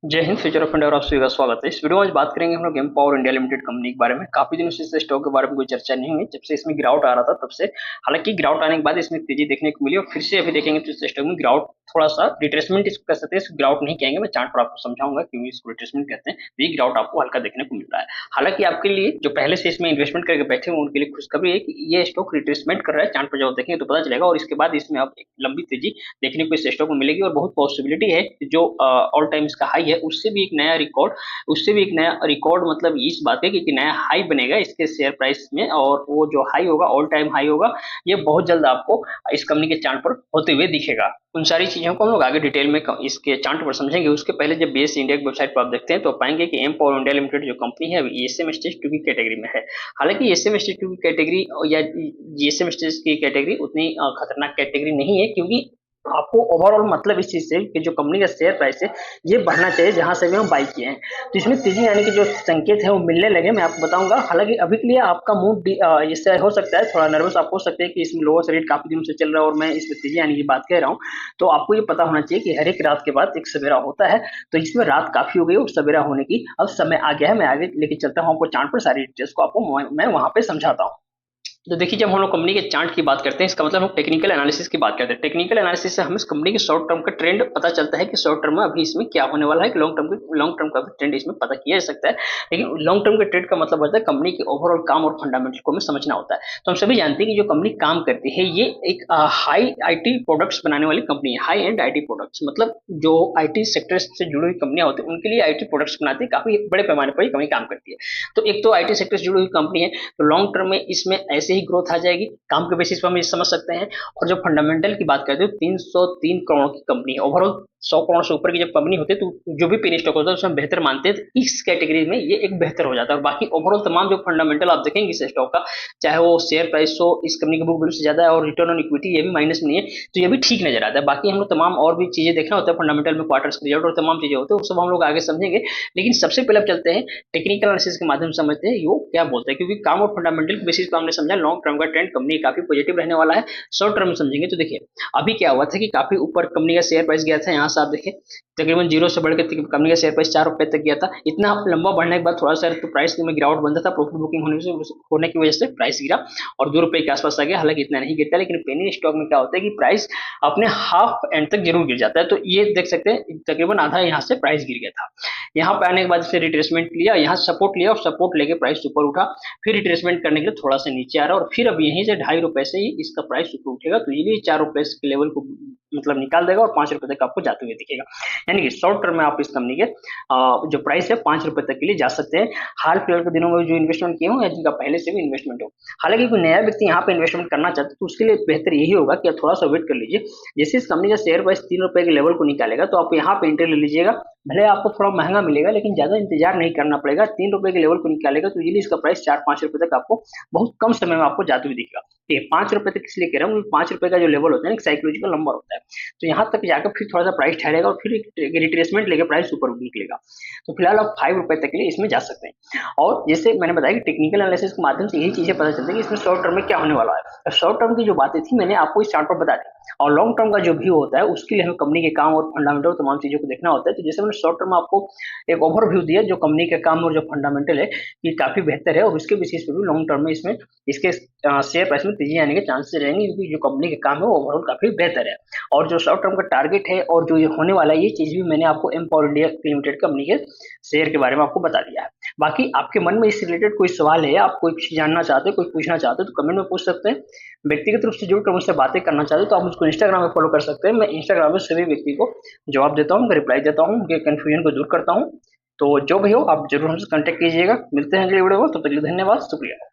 जय Hind. Future of India और आप सभी का स्वागत है। इस वीडियो में आज बात करेंगे हम लोग M power India limited company के बारे में। काफी दिनों से इस स्टॉक के बारे में कोई चर्चा नहीं हुई, जब से इसमें गिरावट आ रहा था तब से। हालांकि गिरावट आने के बाद इसमें तेजी देखने को मिली और फिर से अभी देखेंगे तो इस स्टॉक में गिरावट थोड़ा सा रिट्रेसमेंट इसको कह सकते हैं। इसको गिरावट नहीं कहेंगे, मैं चार्ट पर आपको समझाऊंगा क्यों इसको रिट्रेसमेंट कहते हैं। तो ये गिरावट आपको हल्का देखने को मिल रहा है। हालांकि आपके लिए जो पहले से इसमें इन्वेस्टमेंट करके बैठे हुए उनके लिए खुशखबरी है कि ये स्टॉक रिट्रेसमेंट कर रहा है। चार्ट पर जब देखेंगे तो पता चलेगा और इसके बाद इसमें अब एक लंबी तेजी देखने को इस स्टॉक में मिलेगी और बहुत पॉसिबिलिटी है कि जो ऑल टाइम इसका हाई है उससे भी एक नया रिकॉर्ड मतलब इस बात है कि नया हाई बनेगा इसके शेयर प्राइस में। और वो जो हाई होगा, ऑल टाइम हाई होगा, ये बहुत जल्द आपको इस कंपनी के चार्ट पर होते हुए दिखेगा। उन सारी चीजों को हम लोग आगे डिटेल में इसके चार्ट पर समझेंगे। उसके पहले जब बेस इंडिया की वेबसाइट पर आप देखते हैं तो पाएंगे कि एम पावर इंडिया लिमिटेड जो कंपनी है अभी एसएम स्टेज 2 की कैटेगरी में है। हालांकि एसएम स्टेज 2 की कैटेगरी या जीएसएम स्टेज की कैटेगरी उतनी खतरनाक कैटेगरी नहीं है, क्योंकि आपको ओवरऑल मतलब इस चीज से कि जो कंपनी का शेयर प्राइस है ये बढ़ना चाहिए जहां से भी हम बाई किए हैं। तो इसमें तेजी आने के जो संकेत है वो मिलने लगे, मैं आपको बताऊंगा। हालांकि अभी के लिए आपका मूड इससे हो सकता है थोड़ा नर्वस आप हो सकते हैं कि इसमें लोअर रेट काफी दिनों से चल रहा है और मैं इसमें तेजी आने की बात कह रहा हूँ। तो आपको ये पता होना चाहिए कि हर एक रात के बाद एक सवेरा होता है। तो इसमें रात काफी हो गई और सवेरा होने की अब समय आ गया है। मैं आगे लेके चलता हूँ आपको चार्ट पर, सारी डिटेल्स को आपको मैं वहां पे समझाता हूँ। तो देखिए, जब हम लोग कंपनी के चार्ट की बात करते हैं इसका मतलब हम टेक्निकल एनालिसिस की बात करते हैं। टेक्निकल एनालिसिस से हमें इस कंपनी के शॉर्ट टर्म का ट्रेंड पता चलता है कि शॉर्ट टर्म में अभी इसमें क्या होने वाला है, कि लॉन्ग टर्म का भी ट्रेंड इसमें पता किया जा सकता है। लेकिन लॉन्ग टर्म के ट्रेंड का मतलब होता है कंपनी के ओवरऑल काम और फंडामेंटल को हमें समझना होता है। तो हम सभी जानते हैं कि जो कंपनी काम करती है ये एक हाई आईटी प्रोडक्ट्स बनाने वाली कंपनी है। हाई एंड आईटी प्रोडक्ट्स मतलब जो आईटी सेक्टर से जुड़ी हुई कंपनियां होती है उनके लिए आईटी प्रोडक्ट्स बनाती है, काफी बड़े पैमाने पर ये कंपनी काम करती है। तो एक तो आईटी सेक्टर से जुड़ी हुई कंपनी है, तो लॉन्ग टर्म में इसमें ऐसे ही ग्रोथ आ जाएगी, काम के बेसिस पर हम ये समझ सकते हैं। और जो फंडामेंटल की बात करते हो 303 करोड़ की कंपनी है। ओवरऑल 100 करोड़ से ऊपर की जब कंपनी होती है तो जो भी पेनी स्टॉक होता है उसमें बेहतर मानते हैं, तो इस कैटेगरी में ये एक बेहतर हो जाता है। और बाकी ओवरऑल तमाम जो फंडामेंटल आप देखेंगे इस स्टॉक का, चाहे वो शेयर प्राइस हो, इस कंपनी की बुक वैल्यू से ज्यादा है और रिटर्न ऑन इक्विटी ये भी माइनस में नहीं है, तो ये भी ठीक नजर आता है। बाकी हम लोग तमाम और भी चीजें देखना होता है फंडामेंटल में, क्वार्टर्स के रिजल्ट और तमाम चीजें होते हैं, वो सब हम लोग आगे समझेंगे। लेकिन सबसे पहले अब चलते हैं टेक्निकल एनालिसिस के माध्यम से समझते हैं वो क्या बोलते हैं, क्योंकि काम और फंडामेंटल के बेसिस पर हमने समझा लॉन्ग टर्म का ट्रेंड कंपनी काफी पॉजिटिव रहने वाला है। शॉर्ट टर्म में समझेंगे तो देखिए, अभी क्या हुआ था कि काफी ऊपर कंपनी का शेयर प्राइस गया था। यहाँ से आप देखिए तकरीबन जीरो से बढ़कर कंपनी का शेयर प्राइस 4 रुपए तक गया था। इतना लंबा बढ़ने के बाद थोड़ा सा तो प्राइस में गिरावट बनता था, प्रॉफिट बुकिंग होने की वजह से प्राइस गिरा और 2 रुपए के आसपास आ गया। हालांकि इतना नहीं गिरता, लेकिन पेनी स्टॉक में क्या होता है कि प्राइस अपने हाफ एंड तक जरूर गिर जाता है। तो ये देख सकते हैं तकरीबन आधा यहाँ से प्राइस गिर गया था। यहाँ पे आने के बाद इसे रिट्रेसमेंट लिया, यहाँ सपोर्ट लिया और सपोर्ट लेके प्राइस ऊपर उठा, फिर रिट्रेसमेंट करने के लिए थोड़ा सा नीचे आ रहा है और फिर अब यहीं से 2.5 रुपए से ही इसका प्राइस ऊपर उठेगा। तो ये भी 4 रुपए के लेवल को मतलब निकाल देगा और 5 रुपए तक आपको जाते हुए दिखेगा। यानी कि शॉर्ट टर्म में आप इस कंपनी के जो प्राइस है 5 रुपए तक के लिए जा सकते हैं। हाल फिलहाल के दिनों में जो इन्वेस्टमेंट किए हो या जिनका पहले से भी इन्वेस्टमेंट हो। हालांकि कोई नया व्यक्ति यहाँ पे इन्वेस्टमेंट करना चाहते तो उसके लिए बेहतर यही होगा कि आप थोड़ा सा वेट कर लीजिए। जैसे इस कंपनी का शेयर प्राइस 3 रुपए के लेवल को निकालेगा तो आप यहाँ पे एंट्री ले लीजिएगा। भले आपको थोड़ा महंगा मिलेगा लेकिन ज्यादा इंतजार नहीं करना पड़ेगा। 3 रुपए के लेवल को निकालेगा तो इजीली इसका प्राइस 4-5 रुपए तक आपको बहुत कम समय में आपको जाते हुए दिखेगा। ये 5 रुपए तक इसलिए कह रहा हूँ, 5 रुपए का जो लेवल होता है ना साइकोलॉजिकल नंबर होता है। तो यहाँ तक जाकर फिर थोड़ा सा प्राइस ठहरेगा और फिर रिट्रेसमेंट लेके प्राइस ऊपर निकलेगा। तो फिलहाल आप 5 रुपए तक के लिए इसमें जा सकते हैं। और जैसे मैंने बताया कि टेक्निकल एनालिसिस के माध्यम से यही चीजें पता चलती है कि इसमें शॉर्ट टर्म में क्या होने वाला है। शॉर्ट टर्म की जो बातें थी मैंने आपको इस चार्ट पर बता दी, और लॉन्ग टर्म का जो व्यू होता है उसके लिए हमें कंपनी के काम और फंडामेंटल तमाम चीजों को देखना होता है। तो जैसे मैंने शॉर्ट टर्म आपको एक ओवरव्यू दिया जो कंपनी के काम और जो फंडामेंटल है ये काफी बेहतर है, और उसके बेसिस पे भी लॉन्ग टर्म में इसमें इसके शेयर प्राइस में तेजी आने के चांसेस रहेंगे, क्योंकि जो कंपनी के काम है वो ओवरऑल काफी बेहतर है। और जो शॉर्ट टर्म का टारगेट है और जो ये होने वाला है ये चीज भी मैंने आपको M power India limited company के शेयर के बारे में आपको बता दिया है। बाकी आपके मन में इससे रिलेटेड कोई सवाल है, आप कोई जानना चाहते हो, कुछ पूछना चाहते हो तो कमेंट में पूछ सकते हैं। व्यक्तिगत रूप से जुड़कर मुझसे बातें करना चाहते हो तो आप मुझको इंस्टाग्राम में फॉलो कर सकते हैं। मैं इंस्टाग्राम में सभी व्यक्ति को जवाब देता हूँ, रिप्लाई देता हूँ, उनके कंफ्यूजन को दूर करता हूँ। तो जो भी हो आप जरूर हमसे कांटेक्ट कीजिएगा। मिलते हैं अगले वीडियो में, तब तक के लिए धन्यवाद, शुक्रिया।